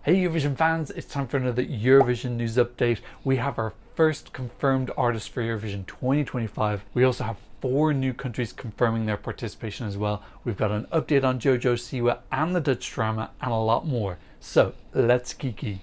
Hey Eurovision fans, it's time for another Eurovision news update. We have our first confirmed artist for Eurovision 2025. We also have 4 new countries confirming their participation as well. We've got an update on Jojo Siwa and the Dutch drama and a lot more. So let's kiki.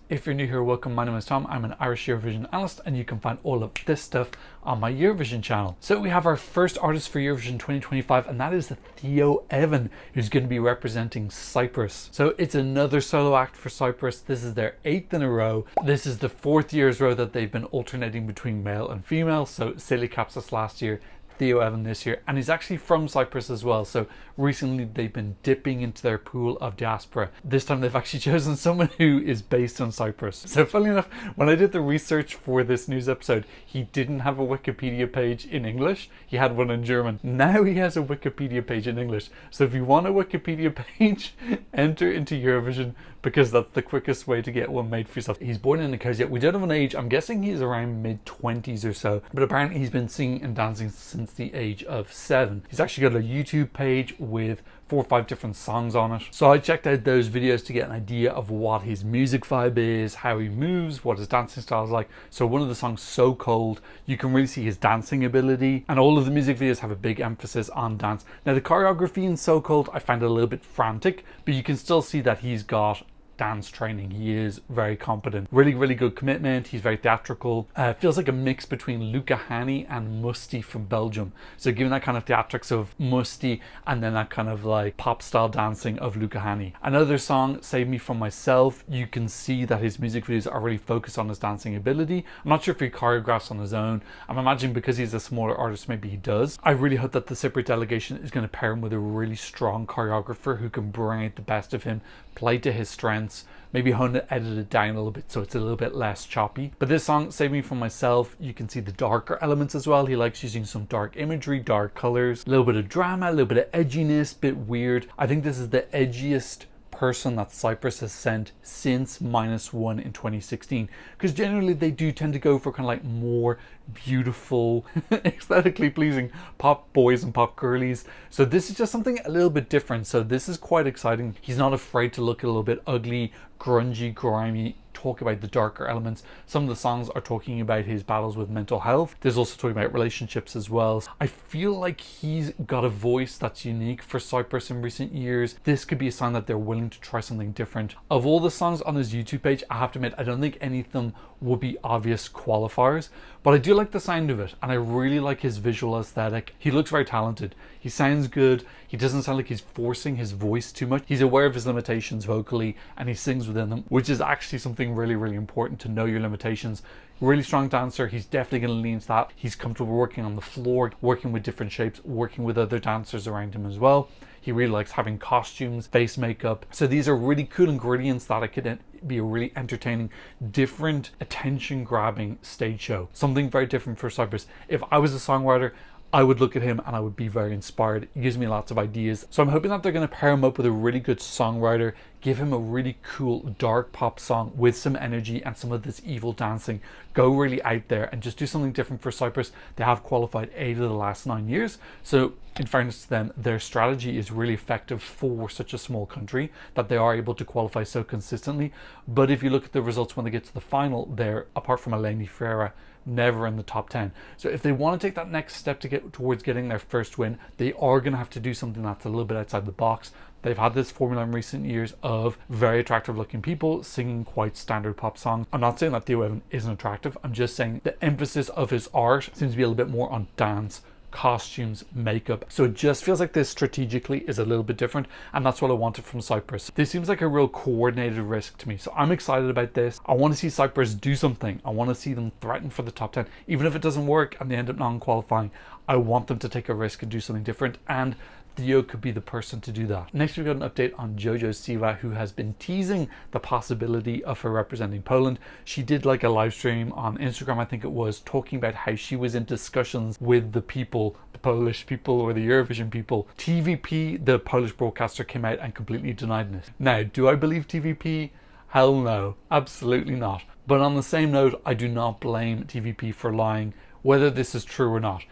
If you're new here, welcome. My name is Tom. I'm an Irish Eurovision analyst and you can find all of this stuff on my Eurovision channel. So we have our first artist for Eurovision 2025 and that is Theo Evan, who's going to be representing Cyprus. So it's another solo act for Cyprus. This is their 8th in a row. This is the 4th year's row that they've been alternating between male and female. So Silly Kapsas last year, Theo Evan this year, and he's actually from Cyprus as well. So recently they've been dipping into their pool of diaspora. This time they've actually chosen someone who is based on Cyprus. So funny enough, when I did the research for this news episode, he didn't have a Wikipedia page in English. He had one in German. Now he has a Wikipedia page in English. So if you want a Wikipedia page, enter into Eurovision, because that's the quickest way to get one made for yourself. He's born in Nicosia. We don't have an age. I'm guessing he's around mid-20s or so, but apparently he's been singing and dancing since the age of 7. He's actually got a YouTube page with 4 or 5 different songs on it. So I checked out those videos to get an idea of what his music vibe is, how he moves, what his dancing style is like. So one of the songs, So Cold, you can really see his dancing ability, and all of the music videos have a big emphasis on dance. Now the choreography in So Cold I find a little bit frantic, but you can still see that he's got dance training. He is very competent. Really good commitment. He's very theatrical. Feels like a mix between Luca Hani and Musti from Belgium. So given that kind of theatrics of Musti and then that kind of like pop style dancing of Luca Hani. Another song, Save Me From Myself, you can see that his music videos are really focused on his dancing ability. I'm not sure if he choreographs on his own. I'm imagining because he's a smaller artist, maybe he does. I really hope that the Cypriot delegation is going to pair him with a really strong choreographer who can bring out the best of him, play to his strengths, maybe edit it down a little bit so it's a little bit less choppy. But this song, Save Me From Myself, you can see the darker elements as well. He likes using some dark imagery, dark colors, a little bit of drama, a little bit of edginess, bit weird. I think this is the edgiest person that Cyprus has sent since -1 in 2016, because generally they do tend to go for kind of like more beautiful, aesthetically pleasing pop boys and pop girlies. So this is just something a little bit different. So this is quite exciting. He's not afraid to look a little bit ugly, grungy, grimy, talk about the darker elements. Some of the songs are talking about his battles with mental health. There's also talking about relationships as well. I feel like he's got a voice that's unique for Cyprus in recent years. This could be a sign that they're willing to try something different. Of all the songs on his YouTube page, I have to admit, I don't think any of them would be obvious qualifiers, but I do like the sound of it, and I really like his visual aesthetic. He looks very talented. He sounds good. He doesn't sound like he's forcing his voice too much. He's aware of his limitations vocally, and he sings within them, which is actually something really important, to know your limitations. Really strong dancer. He's definitely going to lean to that. He's comfortable working on the floor, working with different shapes, working with other dancers around him as well. He really likes having costumes, face makeup. So these are really cool ingredients that could be a really entertaining, different, attention-grabbing stage show. Something very different for Cyprus. If I was a songwriter, I would look at him and I would be very inspired. He gives me lots of ideas. So I'm hoping that they're going to pair him up with a really good songwriter, give him a really cool dark pop song with some energy and some of this evil dancing. Go really out there and just do something different for Cyprus. They have qualified 8 of the last 9 years. So in fairness to them, their strategy is really effective for such a small country, that they are able to qualify so consistently. But if you look at the results when they get to the final, they're, apart from Eleni Ferreira, never in the top 10. So if they want to take that next step to get towards getting their first win, they are going to have to do something that's a little bit outside the box. They've had this formula in recent years of very attractive looking people singing quite standard pop songs. I'm not saying that Theo Evan isn't attractive. I'm just saying the emphasis of his art seems to be a little bit more on dance, costumes, makeup. So it just feels like this strategically is a little bit different, and that's what I wanted from Cyprus. This seems like a real coordinated risk to me, so I'm excited about this. I want to see Cyprus do something. I want to see them threaten for the top 10. Even if it doesn't work and they end up non-qualifying, I want them to take a risk and do something different, and Theo could be the person to do that. Next, we've got an update on Jojo Siwa, who has been teasing the possibility of her representing Poland. She did like a live stream on Instagram, I think it was, talking about how she was in discussions with the people, the Polish people or the Eurovision people. TVP, the Polish broadcaster, came out and completely denied this. Now, do I believe TVP? Hell no, absolutely not. But on the same note, I do not blame TVP for lying, whether this is true or not.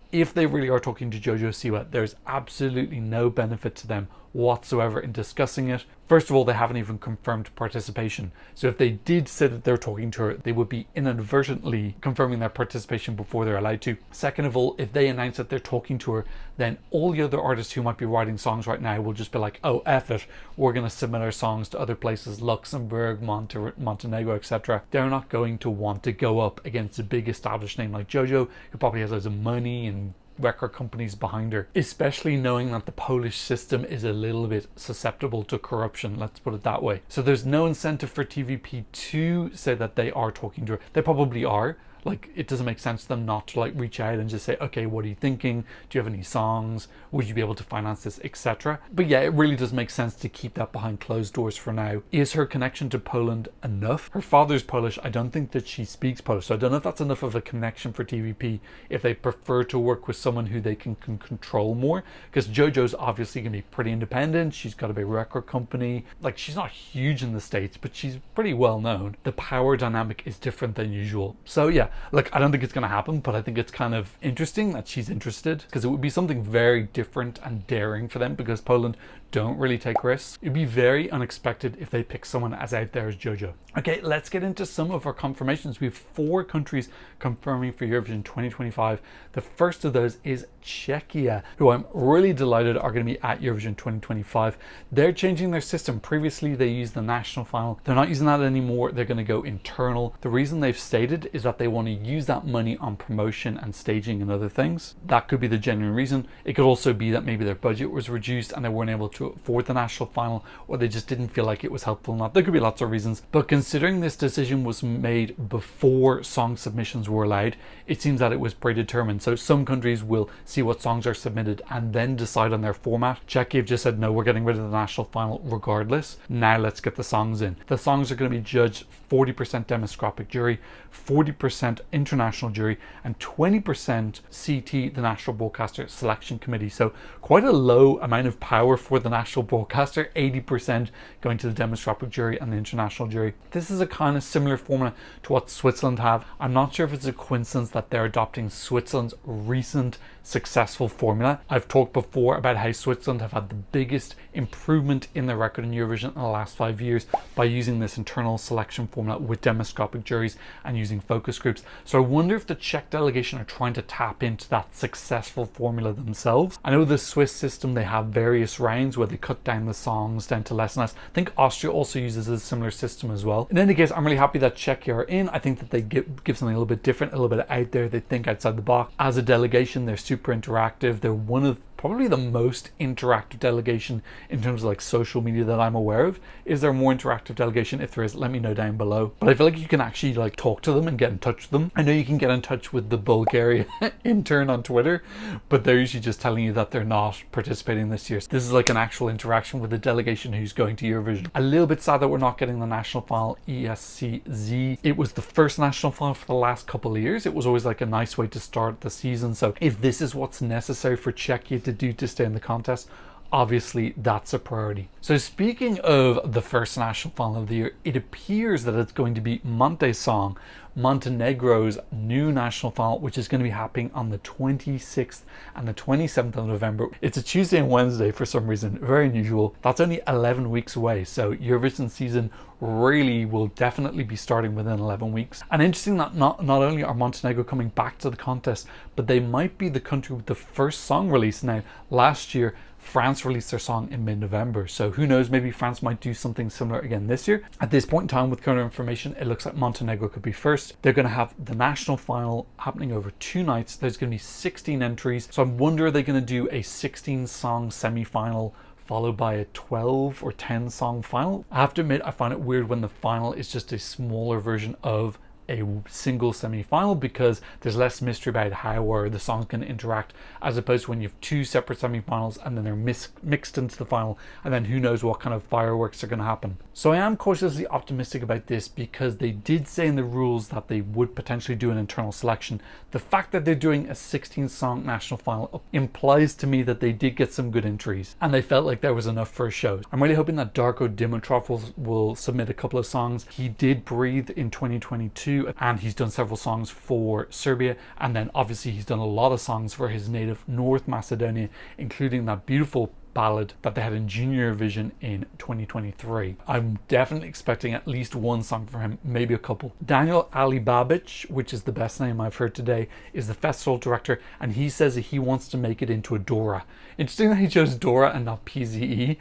If they really are talking to Jojo Siwa, there's absolutely no benefit to them whatsoever in discussing it. First of all, they haven't even confirmed participation. So if they did say that they're talking to her, they would be inadvertently confirming their participation before they're allowed to. Second of all, if they announce that they're talking to her, then all the other artists who might be writing songs right now will just be like, oh, F it, we're going to submit our songs to other places, Luxembourg, Montenegro, etc. They're not going to want to go up against a big established name like Jojo, who probably has loads of money and record companies behind her, especially knowing that the Polish system is a little bit susceptible to corruption, let's put it that way. So there's no incentive for TVP to say that they are talking to her. They probably are. Like, it doesn't make sense to them not to like reach out and just say, okay, what are you thinking? Do you have any songs? Would you be able to finance this, etc.? But yeah, it really does make sense to keep that behind closed doors for now. Is her connection to Poland enough? Her father's Polish. I don't think that she speaks Polish, so I don't know if that's enough of a connection for TVP if they prefer to work with someone who they can control more, because Jojo's obviously going to be pretty independent. She's got a big record company. Like, she's not huge in the States, but she's pretty well known. The power dynamic is different than usual. So yeah, look, I don't think it's going to happen, but I think it's kind of interesting that she's interested, because it would be something very different and daring for them, because Poland don't really take risks. It'd be very unexpected if they pick someone as out there as Jojo. Okay, let's get into some of our confirmations. We have 4 countries confirming for Eurovision 2025. The first of those is Czechia, who I'm really delighted are going to be at Eurovision 2025. They're changing their system. Previously, they used the national final. They're not using that anymore. They're going to go internal. The reason they've stated is that they want to use that money on promotion and staging and other things. That could be the genuine reason. It could also be that maybe their budget was reduced and they weren't able to afford the national final, or they just didn't feel like it was helpful enough. There could be lots of reasons, but considering this decision was made before song submissions were allowed, it seems that it was predetermined. So some countries will see what songs are submitted and then decide on their format. Czechia have just said, no, we're getting rid of the national final regardless. Now let's get the songs in. The songs are going to be judged 40% demoscopic jury, 40% international jury, and 20% CT, the National Broadcaster Selection Committee. So quite a low amount of power for the national broadcaster, 80% going to the demoscopic jury and the international jury. This is a kind of similar formula to what Switzerland have. I'm not sure if it's a coincidence that they're adopting Switzerland's recent successful formula. I've talked before about how Switzerland have had the biggest improvement in their record in Eurovision in the last 5 years by using this internal selection formula with demoscopic juries and using focus groups. So I wonder if the Czech delegation are trying to tap into that successful formula themselves. I know the Swiss system, they have various rounds where they cut down the songs down to less and less. I think Austria also uses a similar system as well. In any case, I'm really happy that Czechia are in. I think that they give something a little bit different, a little bit out there. They think outside the box. As a delegation, they're super interactive. They're one of probably the most interactive delegation in terms of like social media that I'm aware of. Is there a more interactive delegation? If there is, let me know down below. But I feel like you can actually like talk to them and get in touch with them. I know you can get in touch with the Bulgaria intern on Twitter, but they're usually just telling you that they're not participating this year. So this is like an actual interaction with the delegation who's going to Eurovision. A little bit sad that we're not getting the national final ESCZ. It was the first national final for the last couple of years. It was always like a nice way to start the season. So if this is what's necessary for Czechia to do to stay in the contest, obviously that's a priority. So speaking of the first national final of the year, it appears that it's going to be Montesong, Montenegro's new national final, which is going to be happening on the 26th and the 27th of November. It's a Tuesday and Wednesday for some reason, very unusual. That's only 11 weeks away, so Eurovision season really will definitely be starting within 11 weeks. And interesting that not only are Montenegro coming back to the contest, but they might be the country with the first song release. Now, last year France released their song in mid-November, so who knows, maybe France might do something similar again this year. At this point in time, with current information, it looks like Montenegro could be first. They're going to have the national final happening over 2 nights. There's going to be 16 entries, so I wonder, are they going to do a 16-song semi-final followed by a 12 or 10 song final? I have to admit, I find it weird when the final is just a smaller version of a single semi-final, because there's less mystery about how or the songs can interact, as opposed to when you have 2 separate semi-finals and then they're mixed into the final, and then who knows what kind of fireworks are going to happen. So I am cautiously optimistic about this, because they did say in the rules that they would potentially do an internal selection. The fact that they're doing a 16-song national final implies to me that they did get some good entries and they felt like there was enough for a show. I'm really hoping that Darko Dimitrov will submit a couple of songs. He did Breathe in 2022 and he's done several songs for Serbia, and then obviously he's done a lot of songs for his native North Macedonia, including that beautiful ballad that they had in Junior Eurovision in 2023. I'm definitely expecting at least one song from him, maybe a couple. Daniel Alibabic, which is the best name I've heard today, is the festival director, and he says that he wants to make it into a Dora. Interesting that he chose Dora and not PZE.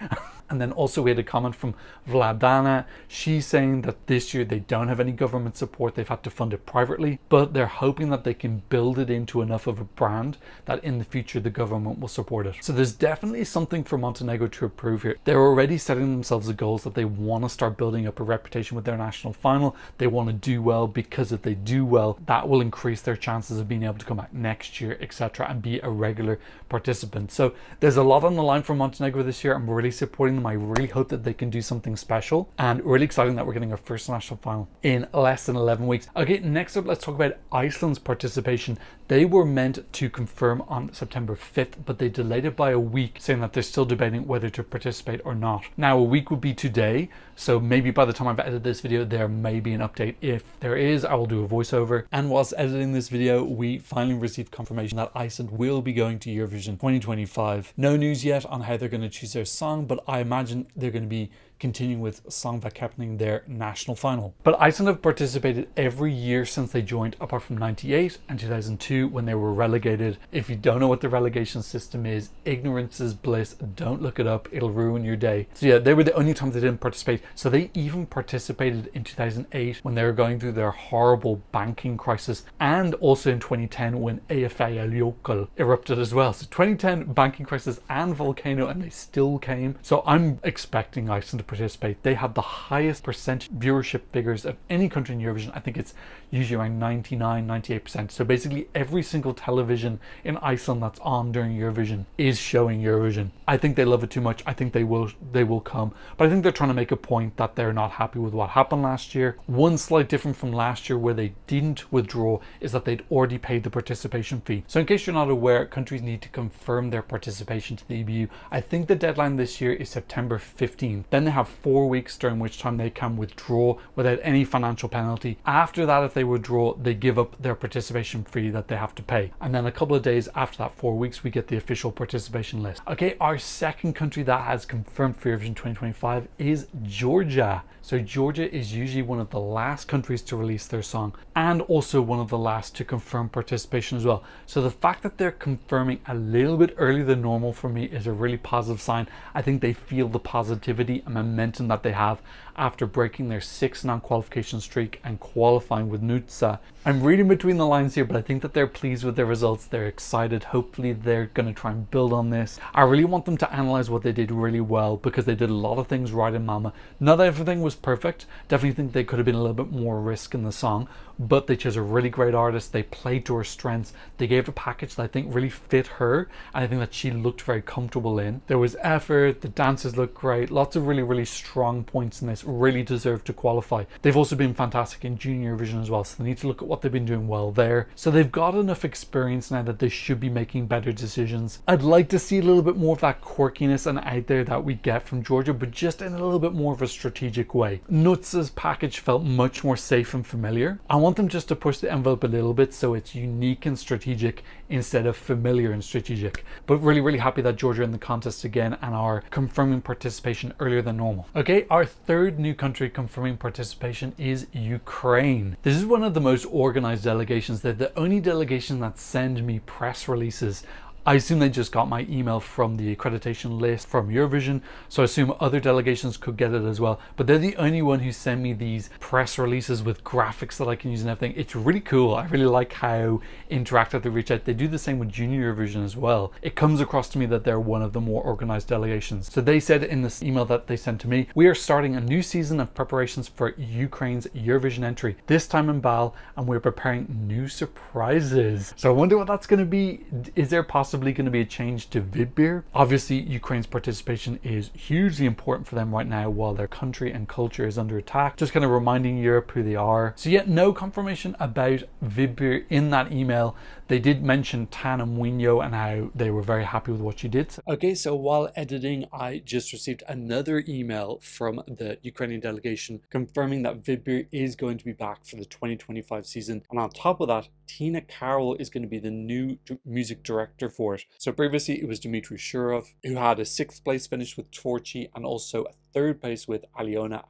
And then also we had a comment from Vladana. She's saying that this year they don't have any government support. They've had to fund it privately, but they're hoping that they can build it into enough of a brand that in the future the government will support it. So there's definitely something for Montenegro to improve here. They're already setting themselves the goals that they want to start building up a reputation with their national final. They want to do well, because if they do well, that will increase their chances of being able to come back next year, etc., and be a regular participant. So there's a lot on the line for Montenegro this year. I'm really supporting them. I really hope that they can do something special, and really exciting that we're getting our first national final in less than 11 weeks. Okay, next up, let's talk about Iceland's participation. They were meant to confirm on September 5th, but they delayed it by a week, saying that they're still debating whether to participate or not. Now, a week would be today, so maybe by the time I've edited this video, there may be an update. If there is, I will do a voiceover. And whilst editing this video, we finally received confirmation that Iceland will be going to Eurovision 2025. No news yet on how they're going to choose their song, but I imagine they're going to be continuing with Smthngnw, their national final. But Iceland have participated every year since they joined, apart from 98 and 2002 when they were relegated. If you don't know what the relegation system is, ignorance is bliss. Don't look it up, it'll ruin your day. So yeah, they were the only time they didn't participate. So they even participated in 2008 when they were going through their horrible banking crisis, and also in 2010 when Eyjafjallajökull erupted as well. So 2010 banking crisis and volcano, and they still came. So I'm expecting Iceland to participate. They have the highest percentage viewership figures of any country in Eurovision. I think it's usually around 99-98%. So basically every single television in Iceland that's on during Eurovision is showing Eurovision. I think they love it too much. I think they will come, but I think they're trying to make a point that they're not happy with what happened last year. One slight difference from last year where they didn't withdraw is that they'd already paid the participation fee. So in case you're not aware, countries need to confirm their participation to the EBU. I think the deadline this year is September 15th. Then they have 4 weeks during which time they can withdraw without any financial penalty. After that, if they withdraw, they give up their participation fee that they have to pay. And then a couple of days after that 4 weeks, we get the official participation list. Okay, our second country that has confirmed for Eurovision 2025 is Georgia. So Georgia is usually one of the last countries to release their song, and also one of the last to confirm participation as well. So the fact that they're confirming a little bit earlier than normal for me is a really positive sign. I think they feel the positivity and momentum that they have after breaking their 6 non-qualification streak and qualifying with Nutsa. I'm reading between the lines here, but I think that they're pleased with their results. They're excited. Hopefully they're going to try and build on this. I really want them to analyze what they did really well, because they did a lot of things right in Mama. Not everything was perfect. Definitely think they could have been a little bit more risk in the song, but they chose a really great artist. They played to her strengths. They gave a package that I think really fit her, and I think that she looked very comfortable in. There was effort, the dances looked great, lots of really strong points in this. Really deserve to qualify. They've also been fantastic in Junior Eurovision as well, so they need to look at what they've been doing well there. So they've got enough experience now that they should be making better decisions. I'd like to see a little bit more of that quirkiness and out there that we get from Georgia, but just in a little bit more of a strategic way. Nutsa's package felt much more safe and familiar. I want them just to push the envelope a little bit so it's unique and strategic instead of familiar and strategic. But really happy that Georgia are in the contest again and are confirming participation earlier than normal. Okay, our third new country confirming participation is Ukraine. This is one of the most organized delegations. They're the only delegation that send me press releases. I assume they just got my email from the accreditation list from Eurovision, so I assume other delegations could get it as well. But they're the only one who send me these press releases with graphics that I can use and everything. It's really cool. I really like how interactive they reach out. They do the same with Junior Eurovision as well. It comes across to me that they're one of the more organized delegations. So they said in this email that they sent to me, we are starting a new season of preparations for Ukraine's Eurovision entry, this time in Bal, and we're preparing new surprises. So I wonder what that's going to be. Is there possibly going to be a change to Vidbir? Obviously, Ukraine's participation is hugely important for them right now while their country and culture is under attack. Just kind of reminding Europe who they are. So yet no confirmation about Vidbir in that email. They did mention Tana Mwinyo and how they were very happy with what she did. Okay, so while editing, I just received another email from the Ukrainian delegation confirming that Vidbir is going to be back for the 2025 season. And on top of that, Tina Carroll is going to be the new music director for for it. So previously it was Dmitry Shurov, who had a 6th place finish with Torchy and also a 3rd place with Aliona,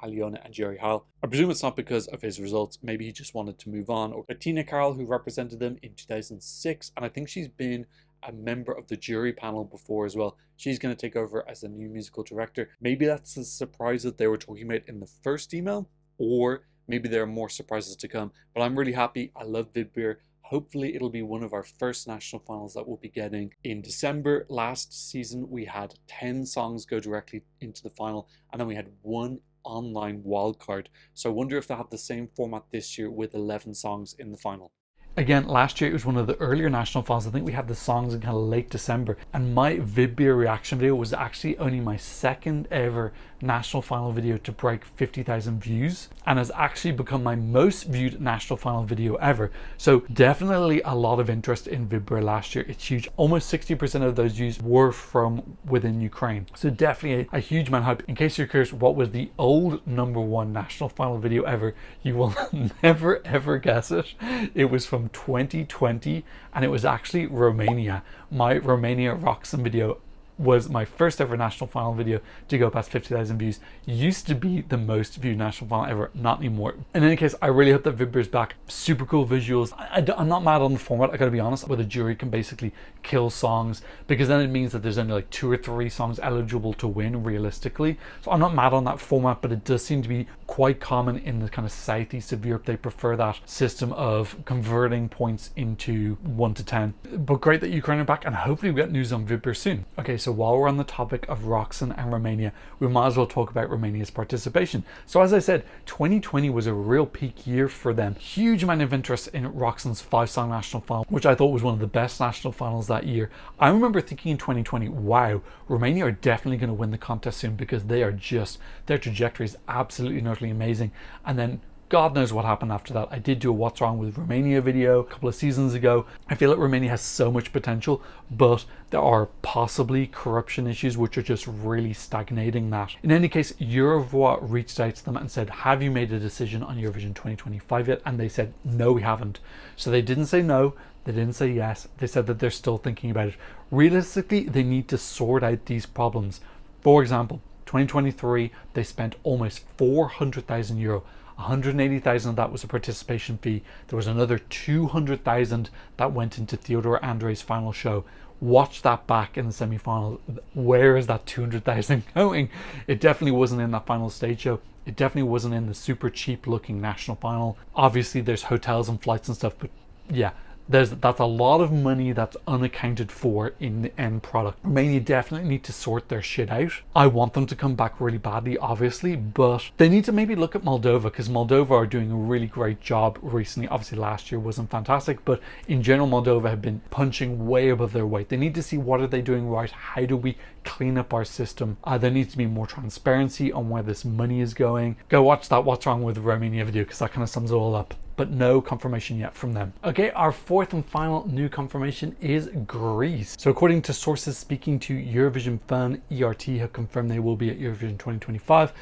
and Jerry Hall. I presume it's not because of his results, maybe he just wanted to move on. Or Tina Carroll, who represented them in 2006, and I think she's been a member of the jury panel before as well. She's going to take over as the new musical director. Maybe that's the surprise that they were talking about in the first email, or maybe there are more surprises to come. But I'm really happy. I love Vidbir. Hopefully it'll be one of our first national finals that we'll be getting in December. Last season we had 10 songs go directly into the final, and then we had 1 online wildcard. So I wonder if they have the same format this year with 11 songs in the final. Again, last year it was one of the earlier national finals. I think we had the songs in kind of late December, and my Vidbir reaction video was actually only my 2nd ever national final video to break 50,000 views, and has actually become my most viewed national final video ever. So definitely a lot of interest in Vidbir last year. It's huge. Almost 60% of those views were from within Ukraine. So definitely a huge amount of hype. In case you're curious what was the old #1 national final video ever, you will never ever guess it. It was from 2020, and it was actually Romania. My Romania Roxanne video was my first ever national final video to go past 50,000 views. Used to be the most viewed national final ever, not anymore. In any case, I really hope that Vidbir's back. Super cool visuals. I'm not mad on the format, I gotta be honest, where the jury can basically kill songs, because then it means that there's only like 2 or 3 songs eligible to win realistically. So I'm not mad on that format, but it does seem to be quite common in the kind of southeast of Europe. They prefer that system of converting points into 1 to 10. But great that Ukraine are back, and hopefully we get news on Vidbir soon. Okay, so while we're on the topic of Roxanne and Romania, we might as well talk about Romania's participation. So as I said, 2020 was a real peak year for them. Huge amount of interest in Roxanne's 5-song national final, which I thought was one of the best national finals that year. I remember thinking in 2020, wow, Romania are definitely going to win the contest soon, because they are just, their trajectory is absolutely and utterly amazing. And then God knows what happened after that. I did do a What's Wrong with Romania video a couple of seasons ago. I feel like Romania has so much potential, but there are possibly corruption issues which are just really stagnating that. In any case, Eurovoix reached out to them and said, have you made a decision on Eurovision 2025 yet? And they said, no, we haven't. So they didn't say no, they didn't say yes, they said that they're still thinking about it. Realistically, they need to sort out these problems. For example, 2023, they spent almost 400,000 euro. 180,000 of that was a participation fee. There was another 200,000 that went into Theodor Andrei's final show. Watch that back in the semi-final. Where is that 200,000 going? It definitely wasn't in that final stage show. It definitely wasn't in the super cheap looking national final. Obviously there's hotels and flights and stuff, but yeah, that's a lot of money that's unaccounted for in the end product. Romania definitely need to sort their shit out. I want them to come back really badly, obviously, but they need to maybe look at Moldova, because Moldova are doing a really great job recently. Obviously last year wasn't fantastic, but in general Moldova have been punching way above their weight. They need to see what are they doing right, how do we clean up our system. There needs to be more transparency on where this money is going. Go watch that What's Wrong with Romania video, because that kind of sums it all up. But no confirmation yet from them. Okay, our 4th and final new confirmation is Greece. So according to sources speaking to Eurovision Fun, ERT have confirmed they will be at Eurovision 2025.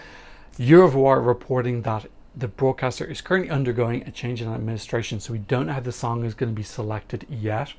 Eurovoix reporting that the broadcaster is currently undergoing a change in administration, so we don't know how the song is going to be selected yet,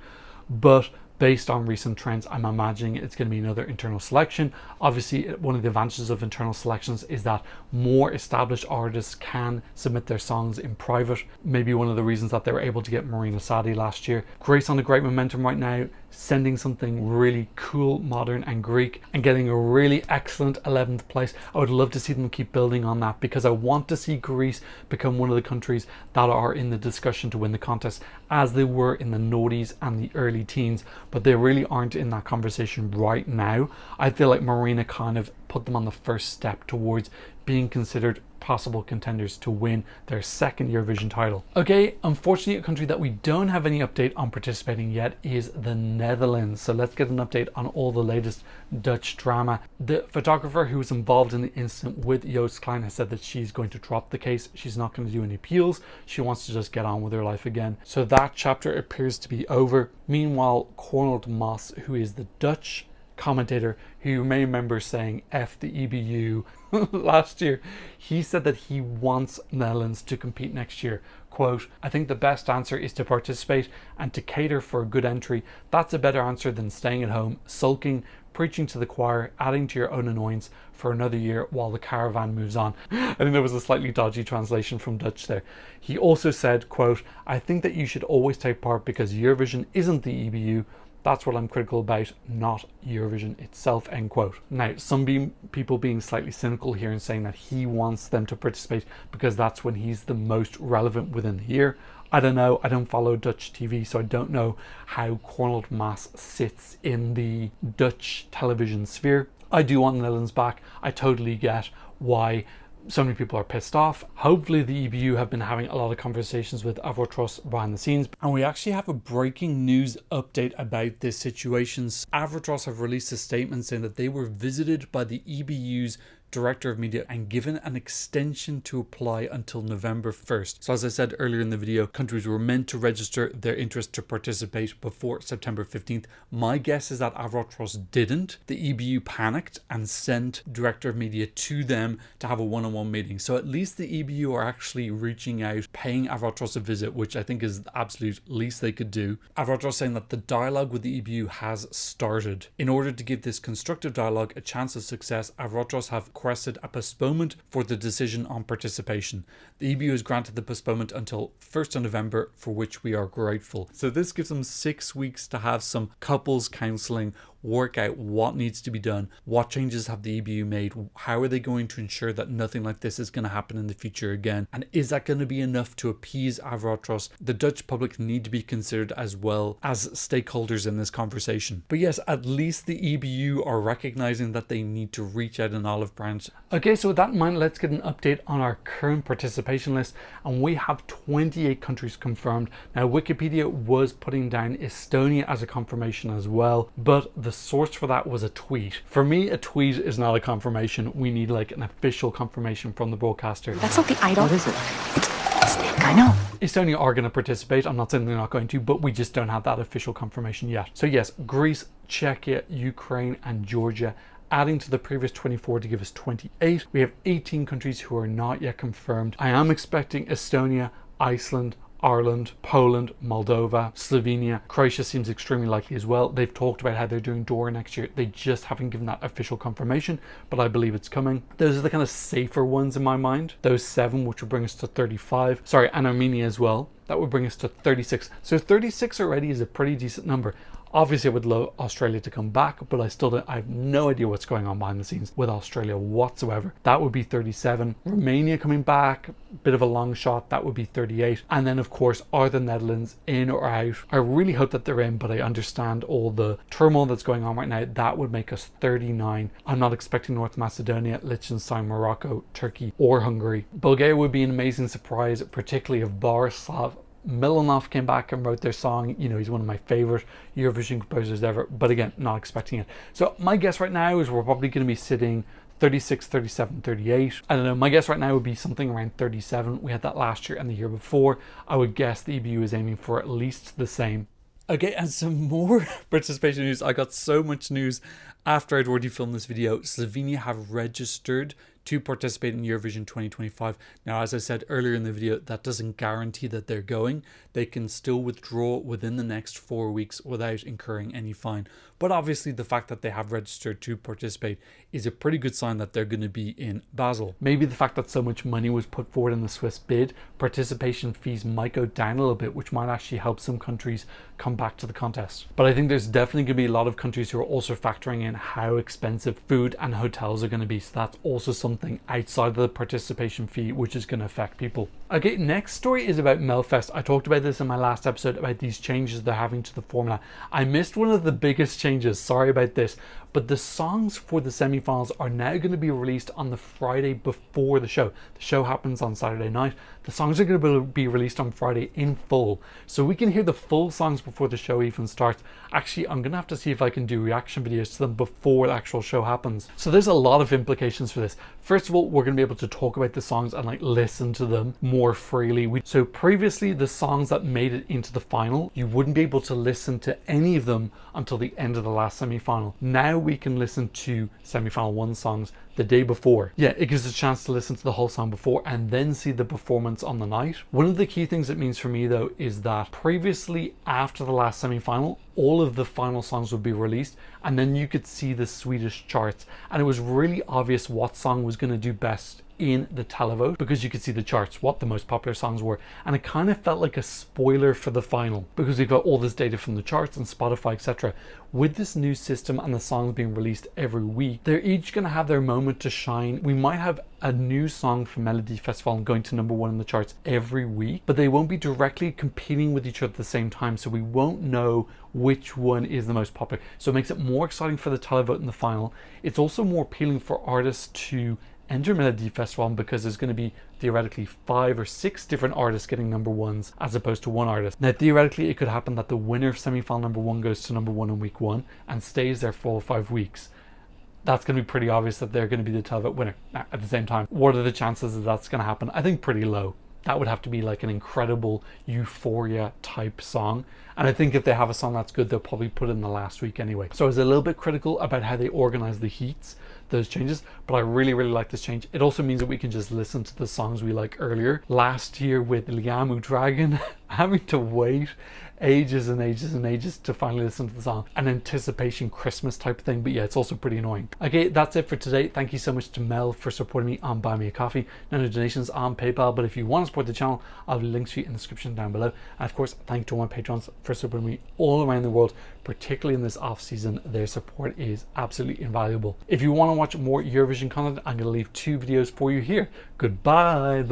but based on recent trends, I'm imagining it's going to be another internal selection. Obviously, one of the advantages of internal selections is that more established artists can submit their songs in private. Maybe one of the reasons that they were able to get Marina Sadi last year. Greece on a great momentum right now, sending something really cool, modern and Greek, and getting a really excellent 11th place. I would love to see them keep building on that, because I want to see Greece become one of the countries that are in the discussion to win the contest, as they were in the noughties and the early teens, but they really aren't in that conversation right now. I feel like Marina kind of put them on the first step towards being considered possible contenders to win their 2nd Eurovision title. Okay, unfortunately a country that we don't have any update on participating yet is the Netherlands. So let's get an update on all the latest Dutch drama. The photographer who was involved in the incident with Joost Klein has said that she's going to drop the case. She's not going to do any appeals. She wants to just get on with her life again. So that chapter appears to be over. Meanwhile, Cornel de Moss, who is the Dutch commentator who you may remember saying F the EBU last year. He said that he wants Netherlands to compete next year. Quote, I think the best answer is to participate and to cater for a good entry. That's a better answer than staying at home, sulking, preaching to the choir, adding to your own annoyance for another year while the caravan moves on. I think there was a slightly dodgy translation from Dutch there. He also said, quote, I think that you should always take part because Eurovision isn't the EBU. That's what I'm critical about, not Eurovision itself, end quote. Now, some people being slightly cynical here and saying that he wants them to participate because that's when he's the most relevant within the year. I don't know, I don't follow Dutch TV, so I don't know how Cornel Maas sits in the Dutch television sphere. I do want the Netherlands back. I totally get why so many people are pissed off. Hopefully the EBU have been having a lot of conversations with Avrotros behind the scenes, and we actually have a breaking news update about this situation. Avrotros have released a statement saying that they were visited by the EBU's Director of Media and given an extension to apply until November 1st. So as I said earlier in the video, countries were meant to register their interest to participate before September 15th. My guess is that Avrotros didn't. The EBU panicked and sent Director of Media to them to have a one-on-one meeting. So at least the EBU are actually reaching out, paying Avrotros a visit, which I think is the absolute least they could do. Avrotros saying that the dialogue with the EBU has started. In order to give this constructive dialogue a chance of success, Avrotros have requested a postponement for the decision on participation. The EBU has granted the postponement until 1st of November, for which we are grateful. So this gives them 6 weeks to have some couples counselling, work out what needs to be done, what changes have the EBU made, how are they going to ensure that nothing like this is going to happen in the future again, and is that going to be enough to appease Avrotros? The Dutch public need to be considered as well as stakeholders in this conversation. But yes, at least the EBU are recognising that they need to reach out an olive branch. Okay, so with that in mind, let's get an update on our current participation list, and we have 28 countries confirmed. Now Wikipedia was putting down Estonia as a confirmation as well, but the source for that was a tweet. For me, a tweet is not a confirmation. We need like an official confirmation from the broadcaster. That's not the idol. What is it? It's Nick, I know. Estonia are going to participate. I'm not saying they're not going to, but we just don't have that official confirmation yet. So yes, Greece, Czechia, Ukraine and Georgia, adding to the previous 24 to give us 28. We have 18 countries who are not yet confirmed. I am expecting Estonia, Iceland, Ireland, Poland, Moldova, Slovenia. Croatia seems extremely likely as well. They've talked about how they're doing Dora next year. They just haven't given that official confirmation, but I believe it's coming. Those are the kind of safer ones in my mind. Those 7, which would bring us to 35. Sorry, and Armenia as well. That would bring us to 36. So 36 already is a pretty decent number. Obviously, I would love Australia to come back, but I have no idea what's going on behind the scenes with Australia whatsoever. That would be 37. Romania coming back, bit of a long shot, that would be 38. And then, of course, are the Netherlands in or out? I really hope that they're in, but I understand all the turmoil that's going on right now. That would make us 39. I'm not expecting North Macedonia, Liechtenstein, Morocco, Turkey, or Hungary. Bulgaria would be an amazing surprise, particularly if Borislav Milanov came back and wrote their song. You know, he's one of my favorite Eurovision composers ever, but again, not expecting it. So my guess right now is we're probably going to be sitting 36, 37, 38. I don't know, my guess right now would be something around 37. We had that last year and the year before. I would guess the EBU is aiming for at least the same. Okay, and some more participation news. I got so much news after I'd already filmed this video. Slovenia have registered to participate in Eurovision 2025. Now, as I said earlier in the video, that doesn't guarantee that they're going. They can still withdraw within the next 4 weeks without incurring any fine. But obviously the fact that they have registered to participate is a pretty good sign that they're going to be in Basel. Maybe the fact that so much money was put forward in the Swiss bid, participation fees might go down a little bit, which might actually help some countries come back to the contest. But I think there's definitely going to be a lot of countries who are also factoring in how expensive food and hotels are going to be. So that's also something outside of the participation fee, which is going to affect people. Okay, next story is about Melfest. I talked about this in my last episode about these changes they're having to the formula. I missed one of the biggest changes, sorry about this, but the songs for the semi-finals are now going to be released on the Friday before the show. The show happens on Saturday night. The songs are going to be released on Friday in full, so we can hear the full songs before the show even starts. Actually, I'm going to have to see if I can do reaction videos to them before the actual show happens. So there's a lot of implications for this. First of all, we're going to be able to talk about the songs and like listen to them more freely. So previously, the songs that made it into the final, you wouldn't be able to listen to any of them until the end end of the last semi-final. Now we can listen to semi-final 1 songs the day before. Yeah, it gives us a chance to listen to the whole song before and then see the performance on the night. One of the key things it means for me though is that previously, after the last semi-final, all of the final songs would be released and then you could see the Swedish charts, and it was really obvious what song was going to do best in the televote because you could see the charts, what the most popular songs were, and it kind of felt like a spoiler for the final because we got all this data from the charts and Spotify, etc. With this new system and the songs being released every week, they're each going to have their moment to shine. We might have a new song from Melody Festival going to #1 in the charts every week, but they won't be directly competing with each other at the same time, so we won't know which one is the most popular. So it makes it more exciting for the televote in the final. It's also more appealing for artists to enter Melody Festival because there's going to be theoretically 5 or 6 different artists getting #1s as opposed to one artist. Now theoretically it could happen that the winner of semi-final #1 goes to #1 in week 1 and stays there for 5 weeks. That's going to be pretty obvious that they're going to be the televote winner. Now, at the same time, what are the chances that that's going to happen? I think pretty low. That would have to be like an incredible euphoria type song. And I think if they have a song that's good, they'll probably put it in the last week anyway. So I was a little bit critical about how they organize the heats, those changes, but I really like this change. It also means that we can just listen to the songs we like earlier. Last year with Liamu Dragon, having to wait ages and ages to finally listen to the song. An anticipation Christmas type thing, but yeah, it's also pretty annoying. Okay, that's it for today. Thank you so much to Mel for supporting me on Buy Me a Coffee. No donations on PayPal, but if you want to support the channel, I'll have links for you in the description down below. And of course, thank you to all my patrons for supporting me all around the world, particularly in this off season. Their support is absolutely invaluable. If you want to watch more Eurovision content, I'm going to leave 2 videos for you here. Goodbye.